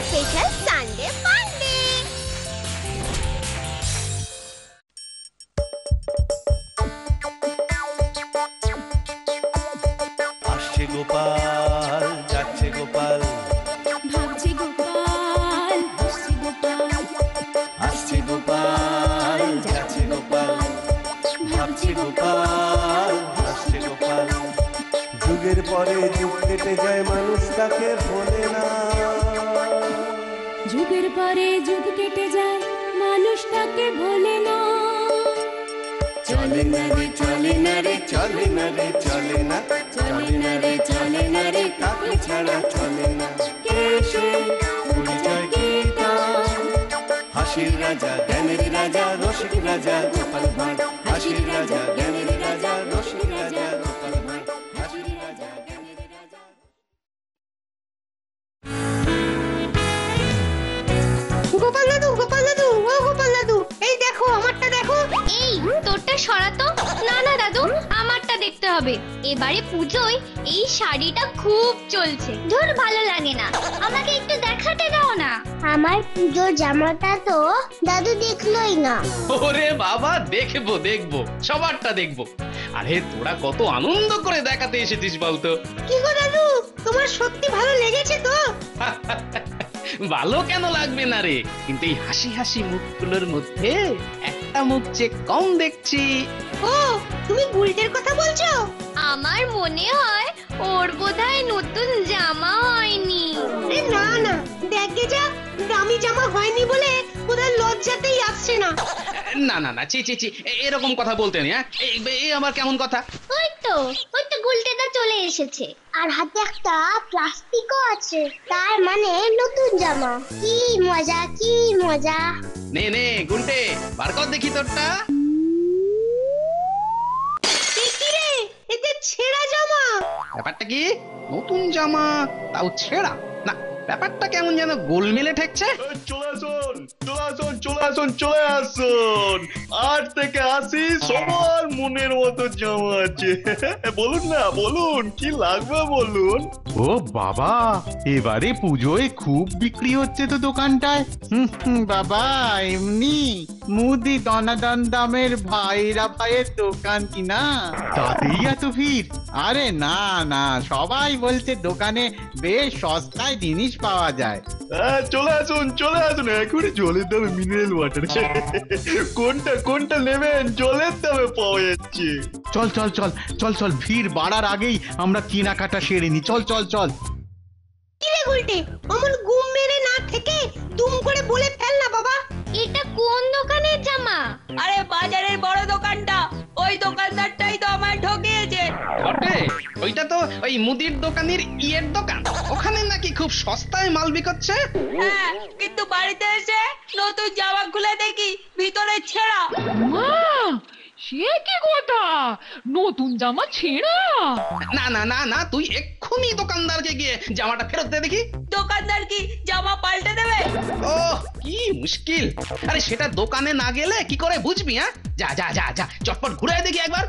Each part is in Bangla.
স্পেশাল সানডে ফান্ডে। আসছে গোপাল, যাচ্ছে গোপাল, ভাবছে গোপাল, হাসছে গোপাল, আসছে গোপাল, যাচ্ছে গোপাল, ভাবছে গোপাল, হাসছে গোপাল। যুগের পরে যুগ কেটে যায়, মানুষ তাকে ভোলে না। যুগের পরে যুগ কেটে যায়, মানুষ তাকে ভোলে না। চলে না রে, চলে না রে, চলে না রে, চলে না, চলে না রে, চলে না রে, তাকে ছাড়া চলে না। কে সে? পরিচয় কি তার? হাসির রাজা, জ্ঞানের রাজা, রসিক রাজা গোপাল ভাঁড়। হাসির রাজা, জ্ঞানের রাজা, রসিক রাজা গোপাল ভাঁড়। হাসির রাজা, জ্ঞানের রাজা। গোপাল দাদু, গোপাল দাদু, ও গোপাল দাদু, এই দেখো আমারটা দেখো। এই তোরটা সরাতো। না না দাদু, আমারটা দেখতে হবে। এবারে পুজোয় এই শাড়িটা খুব চলছে। ধুর, ভালো লাগে না, আমাকে একটু দেখাতে দাও না। আমার পুজোর জামাটা তো দাদু দেখলোই না। ওরে বাবা, দেখবো দেখবো, সবারটা দেখবো। আরে তোরা কত আনন্দ করে দেখাতে এসেছিস বলতো। কি গো দাদু, তোমার সত্যি ভালো লেগেছে তো? ভালো কেন লাগবে না রে, কিন্তু এই হাসি হাসি মুখগুলোর মধ্যে একটা মুখ যে কম দেখছি। ও, তুমি বুলটের কথা বলছো? আমার মনে হয় ওর বোধহয় নতুন জামা হয়নি। আরে না না, দেখে যা দামি জামা হয়নি বলে ওদের লজ্জাতেই আসছে না। না না না, ছি ছি ছি, এরকম কথা বলতে নেই। এই আবার কেমন কথা? ওই তো গুলটেদা চলে এসেছে। আর হাতে একটা প্লাস্টিকও আছে, তার মানে নতুন জামা। কি মজা, কি মজা। নে নে গুলটে, বার কর দেখি তোরটা। কি রে, এতে ছেঁড়া জামা। ব্যাপারটা কি? নতুন জামা তাও ছেঁড়া? না, ব্যাপারটা কেমন যেন গোলমেলে ঠেকছে। চলে আসুন, চলে আসুন, চলে আসুন, চলে আসুন। 8 থেকে 80 সবার মনের মতো জামা আছে। বলুন না, বলুন কি লাগবে বলুন। ও বাবা, এবারে পুজোয় খুব বিক্রি হচ্ছে তো দোকানটায়। বাবা, এমনি মুদি দনাদন দামের ভাইরা ভাইয়ের দোকান কিনা, তাতেই এত ভিড়? আরে না না, সবাই বলছে দোকানে বেশ সস্তায় জিনিস পাওয়া যায়। চলে আসুন, চলে আসুন, এখনই জলের দামে মিনারেল ওয়াটার। কোনটা কোনটা নেবেন, জলের দামে পাওয়া যাচ্ছে। চল চল চল চল চল, ভিড় বাড়ার আগেই আমরা কেনাকাটা সেরে নি। চল চল চল। কি রে গুলটে, অমন গুম মেরে না থেকে দুম করে বলে ফেল না বাবা। এটা কোন দোকানের জামা? আরে বাজারের বড় দোকানটা, ওই দোকানদারটাই তো আমায় ঠকিয়েছে। বটে, ওইটা তো ওই মুদির দোকানের ইয়ের দোকান। ওখানে নাকি খুব সস্তায় মাল বিকোচ্ছে। হ্যাঁ, কিন্তু বাড়িতে এসে নতুন জামা খুলে দেখি ভিতরে ছেঁড়া। মা, সে কি কথা? নতুন জামা ছেঁড়া? না না না না, তুই এক্ষুনি দোকানদারকে গিয়ে জামাটা ফেরত দে দেখি। দোকানদার কি জামা পাল্টে দেবে? ও কি মুশকিল! আরে সেটা দোকানে না গেলে কি করে বুঝবি? হ্যাঁ, যা যা যা যা, চটপট ঘুরে আয় দেখি একবার।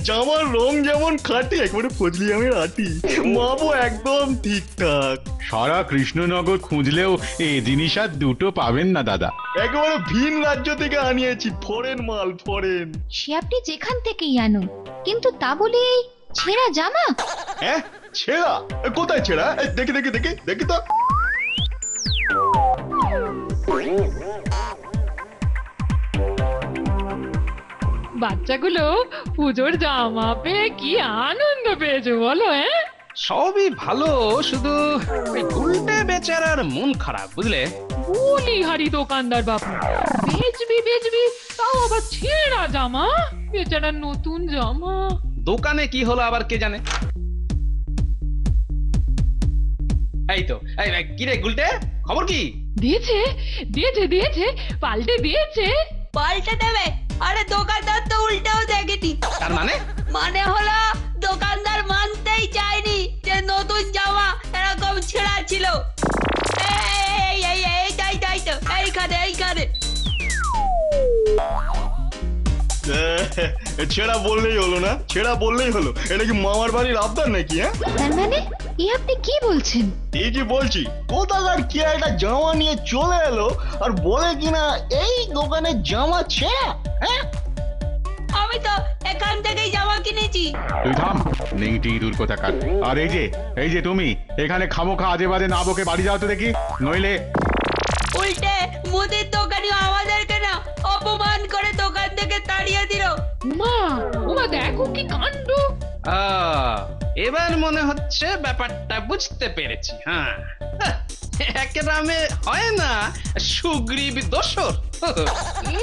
জামার রং যেমন খাঁটি, একেবারে ফজলি আমের আটি, মাপও একদম ঠিকঠাক। সারা কৃষ্ণনগর খুঁজলেও এ জিনিস আর দুটো পাবেন না দাদা। একেবারে ভিন রাজ্য থেকে আনিয়েছি, ফরেন মাল, ফরেন। সে আপনি যেখান থেকেই আনুন, কিন্তু তা বলে এই ছেঁড়া জামা? হ্যাঁ, ছেঁড়া? কোথায় ছেঁড়া? দেখি দেখি দেখি দেখি তো। বাচ্চাগুলো পুজোর জামা পেয়ে কি আনন্দ পেয়েছে বলো? সবই ভালো, শুধু ওই উল্টে বেচারার মন খারাপ, বুঝলে? বলিহারি দোকানদার বাবু, বেচবি বেচবি, তাও আবার ছেঁড়া জামা। বেচারার নতুন জামা। দোকানে কি হলো আবার কে জানে। এই তো, এই কি রে গুলটে, খবর কি? দিয়েছে দিয়েছে দিয়েছে, পাল্টে দিয়েছে। পাল্টে দেবে? আরে দোকানদার তো উল্টেও দেখেনি। তার মানে? মানে হলো দোকানদার মানতেই চায়নি যে নতুন জামা এরকম ছেঁড়া ছিল। এইটাই তো, এইখানে। ছেঁড়া বললেই হলো না, ছেঁড়া বললেই হলো। এটা কি মামার বাড়ির আবদার নাকি? হ্যাঁ, তার মানে এ আপনি কি বলছেন? ঠিকই বলছি। কোথাকার কি একটা জামা নিয়ে চলে এলো আর বলে কিনা এই দোকানে জামা ছেঁড়া। হ্যাঁ, আমি তো এখান থেকেই জামা কিনেছি। তুই থাম, নেংটি দূর কোথাকার। আর এই যে তুমি এখানে খামোখা আজে বাজে না বকে বাড়ি যাও তো দেখি, নইলে উল্টে মুদির দোকানি আমাদেরকে না অপমান করে দোকান থেকে তাড়িয়ে দিল। মা ওমা দেখো কি কাণ্ড। এবার মনে হচ্ছে ব্যাপারটা বুঝতে পেরেছি। হ্যাঁ, একরামে হয় না সুগ্রীব দোসর।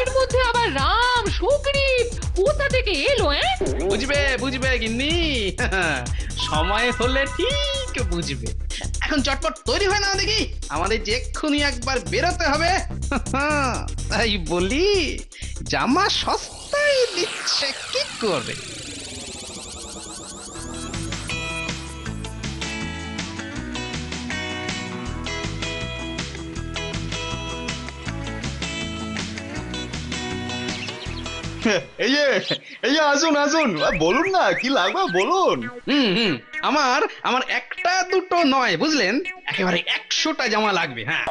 এর মধ্যে আবার রাম সুগ্রীব কোথা থেকে এলো? বুঝবে গিন্নি, সময় হলে ঠিক বুঝবে। এখন চটপট তৈরি হয় না দেখি, আমাদের যে এক্ষুনি একবার বেরোতে হবে। তাই বলি জামা সস্তায় দিচ্ছে কি করে? এই যে আসুন আসুন, বলুন না কি লাগবে বলুন। হুম, আমার একটা দুটো নয়, বুঝলেন, একেবারে 100টা জামা লাগবে। হ্যাঁ,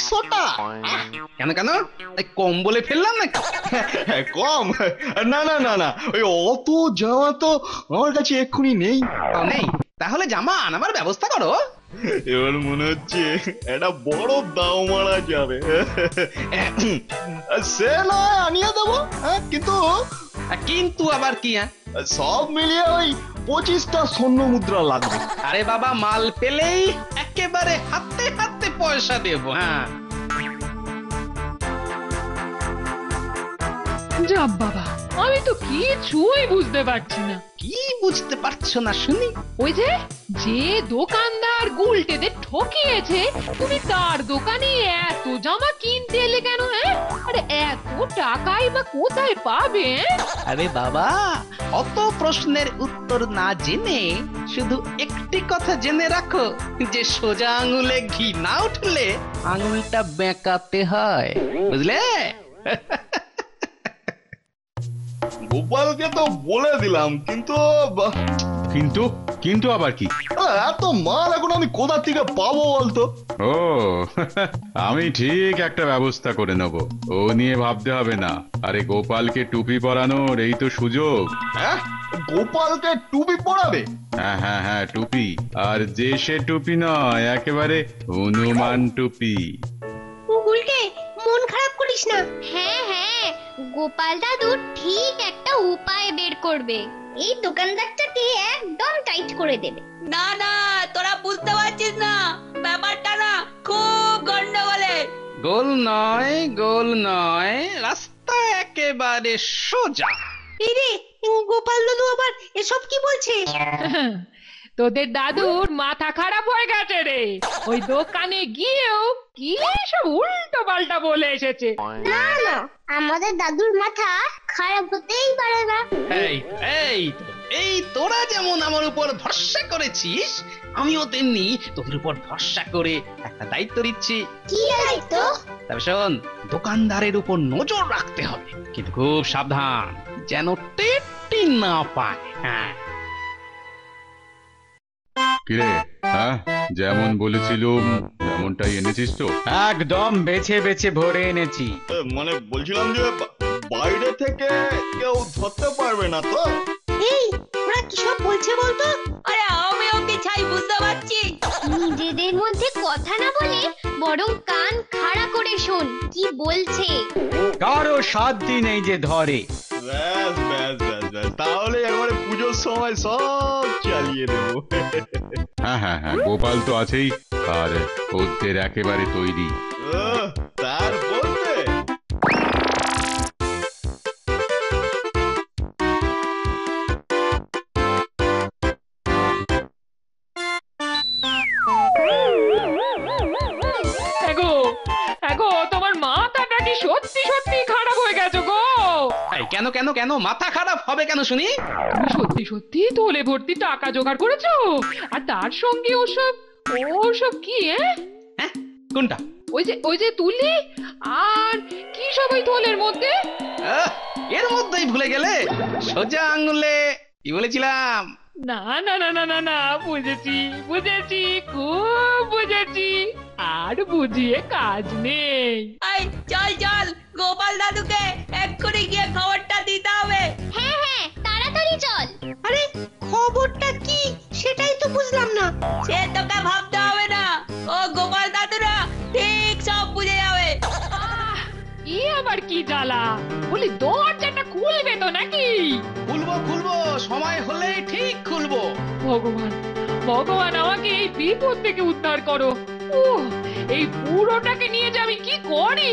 100টা? কেন এই কম বলে ফেললাম নাকি? কম? না না না না, ওই অত জামা তো আমার কাছে এক্ষুনি নেই। নেই? তাহলে জামা আনাবার ব্যবস্থা করো। এবার মনে হচ্ছে একটা বড় দাও মারা যাবে। সে নয় আনিয়ে দেবো, কিন্তু আবার কি? সব মিলিয়ে ওই 25টা স্বর্ণ মুদ্রা লাগবে। আরে বাবা, মাল পেলেই একেবারে হাতে হাতে পয়সা দেবো। হ্যাঁ, যা বাবা, আমি তো কিছুই বুঝতে পারছি না। কি বুঝতে পারছো না শুনি? ওই যে দোকানদার গুলটেদের ঠকিয়েছে, তুমি তার দোকানে এত জামা কিনতে এলে কেন? আরে এত টাকাই বা কোথায় পাবে? আরে বাবা, অত প্রশ্নের উত্তর না জেনে শুধু একটি কথা জেনে রাখো, যে সোজা আঙুলে ঘি না উঠলে আঙুলটা বেঁকাতে হয়, বুঝলে? গোপালকে তো বলে দিলাম, কিন্তু আবার কি? এত মাল এখন আমি কোথা থেকে পাবো বলতো? ও, আমি ঠিক একটা ব্যবস্থা করে নেব, ও নিয়ে ভাবতে হবে না। আরে গোপালকে টুপি পরানোর এই তো সুযোগ। হ্যাঁ, গোপালকে টুপি পরাবে? হ্যাঁ, টুপি। আর যে সে টুপি নয়, একেবারে হনুমান টুপি। উল্টে মন খারাপ করিস না। হ্যাঁ, গোপাল দাদু ঠিক একটা উপায় বের করবে। এই দোকানদারটাকে একদম টাইট করে দেবে। না না, তোরা বুঝতে পারছিস না, ব্যাপারটা না খুব গন্ডগোলের। গোল নয়, রাস্তা একেবারে সোজা। এই রে, গোপাল দাদু আবার এসব কি বলছে? তোদের দাদুর মাথা খারাপ হয়ে গেছে রে। ওই দোকানে গিয়েও কি সব উল্টো পাল্টা বলে এসেছে। না না, আমাদের দাদুর মাথা খারাপ হতেই পারে না। এই তোরা যেমন আমার উপর ভরসা করেছিস, আমিও তেমনি তোদের উপর ভরসা করে একটা দায়িত্ব দিচ্ছি। কি দায়িত্ব? তবে শোন, দোকানদারের উপর নজর রাখতে হবে, কিন্তু খুব সাবধান, যেন টেট্টি না পায়। হ্যাঁ, কিরে, হ্যাঁ যেমন বলেছিলুম তেমনটাই এনেছিস তো? একদম বেছে বেছে ভরে এনেছি। মানে বলছিলাম যে বাইরে থেকে কেউ ধরতে পারবে না তো? এই ওরা কি সব বলছে বলতো? আরে আমিও কি ছাই বুঝতে পারছি। নিজেদের মধ্যে কথা না বলে বরং কান খাড়া করে শোন কি বলছে। কারো সাধ্যি নেই যে ধরে। ব্যাস, তাহলে একবারে পুজোর সময় সব চালিয়ে দেবো। হ্যাঁ, গোপাল তো আছেই, আর ওদের একেবারে তৈরি। তার বলতে তোমার মাথাটা কি সত্যি সত্যি খারাপ হয়ে গেছে গো? কেন মাথা খারাপ হবে কেন শুনি? তুমি সত্যি সত্যি তোলে ভর্তি টাকা জোগাড় করেছো, আর তার সঙ্গে ওসব কি? হ্যাঁ, কোনটা ওই যে তুলি আর কি সব ওই থলের মধ্যে? আহ, এর মধ্যেই ভুলে গেলে? সোজা আঙুলে কি বলেছিলাম? না না না না না না, বুঝেছি বুঝেছি, খুব বুঝেছি। আর বুঝিয়ে কাজ নেই। এই চল চল, গোপাল দাদুকে এক্ষুনি গিয়ে খবরটা দিতে হবে। হ্যাঁ হ্যাঁ, তাড়াতাড়ি চল। আরে খবরটা কি সেটাই তো বুঝলাম না। সে তোকে ভাবতে হবে না, ও গোপাল দাদুরা ঠিক সব বুঝে যাবে। এ আবার কি জ্বালা? বলি দরজাটা খুলবে তো নাকি? খুলবো, সময় হলেই ঠিক খুলবো। ভগবান ভগবান, আমাকে এই বিপদ থেকে উদ্ধার করো। এই পুরোটাকে নিয়ে যে আমি কি করি?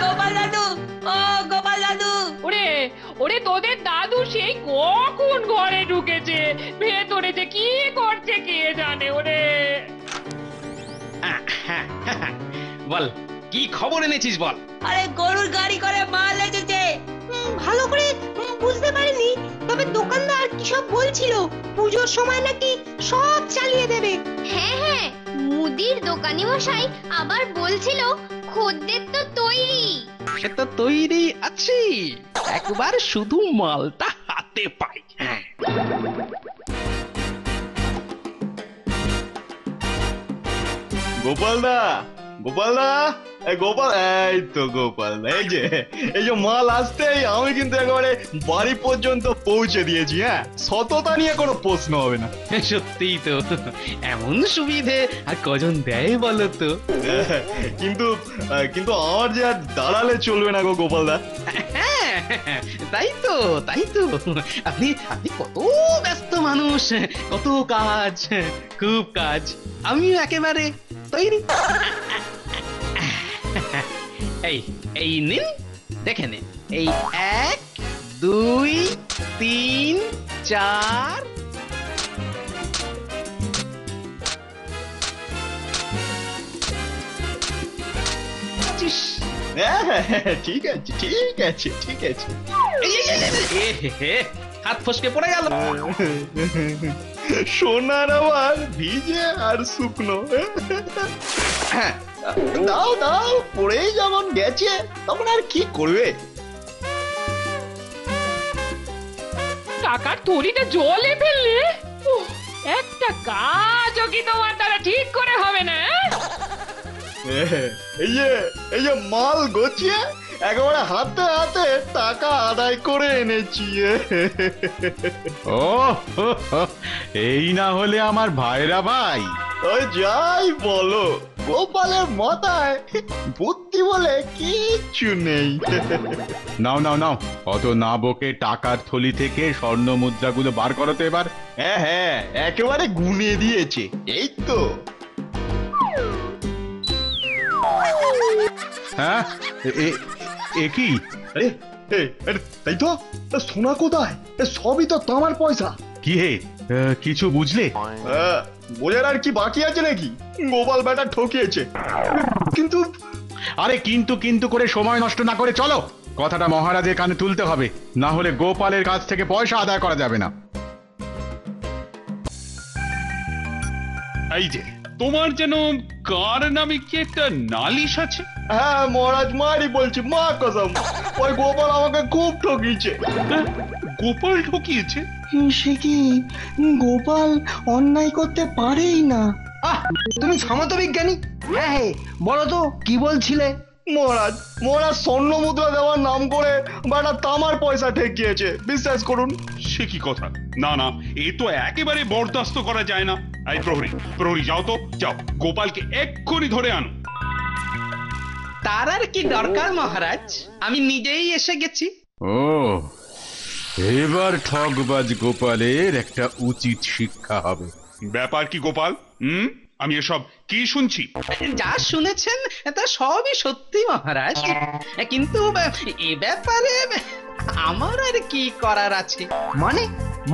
গোপাল দাদু, ও গোপাল দাদু। ওরে ওরে, তোদের দাদু সেই কখন ঘরে ঢুকেছে, ভেতরে যে কি করছে কে জানে। ওরে বল, কি খবর এনেছিস বল। আরে গরুর গাড়ি করে মাল এসেছে। ভালো করে বুঝতে পারিনি, তবে দোকানদার কি সব বলছিল পুজোর সময় নাকি সব চালিয়ে দেবে। হ্যাঁ হ্যাঁ, মুদির দোকানি মশাই আবার বলছিল খদ্দের তো তৈরি। সে তো তৈরি আছি, একবার শুধু মালটা হাতে পাই। হ্যাঁ, গোপালদা, গোপালদা, গোপাল, এই তো গোপালদা, এই যে মাল আসতেই আমি কিন্তু একেবারে বাড়ি পর্যন্ত পৌঁছে দিয়েছি। হ্যাঁ, সততা নিয়ে কোনো প্রশ্ন হবে না। সত্যিই তো, এমন সুবিধে আর কজন দেয় বলো তো। কিন্তু কিন্তু আমার যে আর দাঁড়ালে চলবে না গো গোপালদা। হ্যাঁ, তাই তো আপনি কত ব্যস্ত মানুষ, কত কাজ, খুব কাজ। আমিও একেবারে তৈরি। এই নিন, দেখে নিন। এই 1 2 3 4। ঠিক আছে ঠিক আছে ঠিক আছে। হাত ফসকে পড়ে গেল। সোনার আবার ভিজে আর শুকনো। দাও দাও, পড়েই যখন গেছে তখন আর কি করবে। টাকার থলিটা জলে ফেললে? একটা কাজও কি তোমার দ্বারা ঠিক করে হবে না? এই যে মাল গোছিয়ে একেবারে হাতে হাতে টাকা আদায় করে এনেছি। ও এই না হলে আমার ভাইরা ভাই। ওই যাই বলো, গোপালের মাথায় বুদ্ধি বলে কিচ্ছু নেই। নাও নাও নাও, অত না বকে টাকার থলি থেকে স্বর্ণ মুদ্রাগুলো বার করো তো এবার। হ্যাঁ, একেবারে গুনে দিয়েছে। এই তো। হ্যাঁ, এ কি? আরে তাই তো, সোনা কোথায়? সবই তো তোমার পয়সা। কি হে, কিছু বুঝলে? বোঝার আর কি বাকি আছে নাকি? গোপাল বেটা ঠকিয়েছে। কিন্তু আরে কিন্তু কিন্তু করে সময় নষ্ট না করে চলো, কথাটা মহারাজের কানে তুলতে হবে, না হলে গোপালের কাছ থেকে পয়সা আদায় করা যাবে না। এই যে তোমার যেন কার নামে কি একটা নালিশ আছে? হ্যাঁ মহারাজ, মারি বলছি, মা কসম, ওই গোপাল আমাকে খুব ঠকিয়েছে। গোপাল ঠকিয়েছে? সে কি, গোপাল অন্যায় করতে পারেই না। তুমি সমাজ বিজ্ঞানী, হ্যাঁ বলো তো কি বলছিলে? মহারাজ স্বর্ণ মুদ্রা দেওয়ার নাম করে বেটা তামার পয়সা ঠকিয়েছে, বিশ্বাস করুন। সে কি কথা? না না, এ তো একেবারে বরদাস্ত করা যায় না। এই প্রহরী যাও তো, যাও গোপালকে এক্ষুনি ধরে আনো। তার আর কি দরকার মহারাজ, আমি নিজেই এসে গেছি। ও, এবার ঠকবাজ গোপালের একটা উচিত শিক্ষা হবে। ব্যাপার কি গোপাল? আমি এসব কি শুনছি? যা শুনেছেন তা সবই সত্যি মহারাজ, কিন্তু এ ব্যাপারে আমার আর কি করার আছে।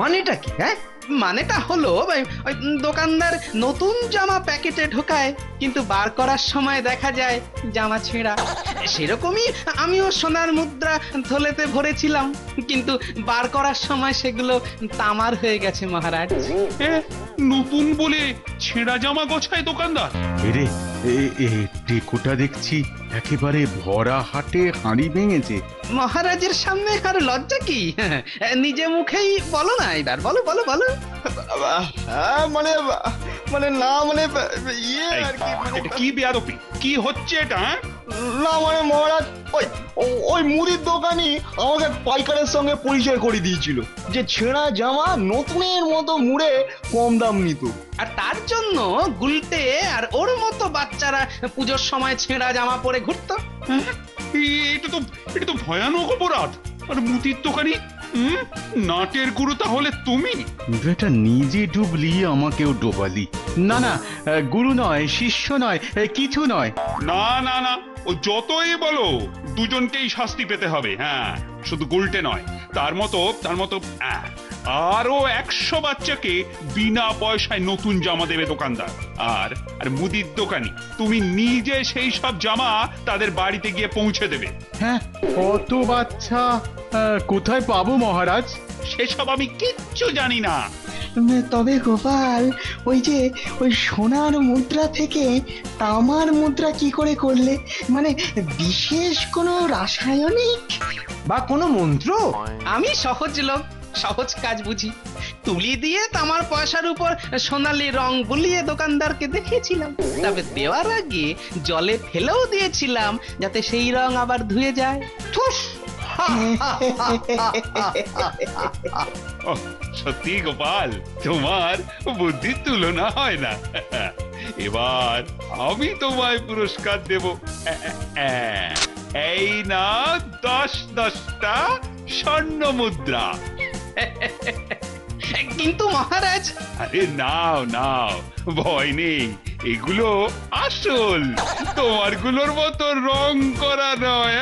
মানেটা কি? হ্যাঁ, মানেটা হলো ওই দোকানদার নতুন জামা প্যাকেটে ঢোকায়, কিন্তু বার করার সময় দেখা যায় জামা ছেঁড়া। সেরকমই আমিও সোনার মুদ্রা থলেতে ভরেছিলাম, কিন্তু বার করার সময় সেগুলো তামার হয়ে গেছে মহারাজ। নতুন বলে ছেঁড়া জামা গোছায় দোকানদার? এরে, টেকোটা দেখছি একেবারে ভরা হাটে হাঁড়ি ভেঙেছে। মহারাজের সামনে আর লজ্জা কি? নিজে মুখেই বলো না, এবার বলো বলো বলো। হ্যাঁ মানে মানে না মানে ইয়ে এই, আর কি মানে এটা কি বেয়াদবি? কি হচ্ছে এটা? হ্যাঁ? না মানে মহারাজ ওই ওই মুদির দোকানি আমাকে পাইকারের সঙ্গে পরিচয় করে দিয়েছিল যে ছেঁড়া জামা নতুনের মতো মুড়ে কম দাম নিত। আর তার জন্য গুলটে আর ওর মতো বাচ্চারা পুজোর সময় ছেঁড়া জামা পরে ঘুরতো। এটা তো ভয়ানক অপরাধ। আর মুদির দোকানি নাটের গুরু তাহলে তুমি? বেটা নিজে ডুবলি আমাকেও ডোবালি। না না, গুরু নয়, শিষ্য নয়, কিছু নয়। না না না, ও যতই বলো দুজনকেই শাস্তি পেতে হবে। হ্যাঁ, শুধু গুলটে নয়, তার মতো আরো 100 বাচ্চাকে বিনা পয়সায় নতুন জামা দেবে দোকানদার। আর আর মুদির দোকানি তুমি নিজে সেই সব জামা তাদের বাড়িতে গিয়ে পৌঁছে দেবে। হ্যাঁ, কত বাচ্চা কোথায় পাবো মহারাজ? সেসব আমি কিচ্ছু জানি না। তবে গোপাল, ওই যে ওই সোনার মুদ্রা থেকে তামার মুদ্রা কি করে করলে? মানে বিশেষ কোনো রাসায়নিক বা কোনো মন্ত্র? আমি সহজ লোক, সহজ কাজ বুঝি। তুলি দিয়ে তামার পয়সার উপর সোনালি রং বুলিয়ে দোকানদারকে দেখিয়েছিলাম। তবে দেওয়ার আগে জলে ফেলেও দিয়েছিলাম যাতে সেই রং আবার ধুয়ে যায়। ঠুস! সত্যি গোপাল, তোমার বুদ্ধির তুলনা হয় না। এবার আমি তোমায় পুরস্কার দেব। এই না 10-10টা স্বর্ণ মুদ্রা। কিন্তু মহারাজ, আরে নাও নাও, ভয় নেই, এগুলো আসল, তোমার গুলোর মতো রং করা নয়।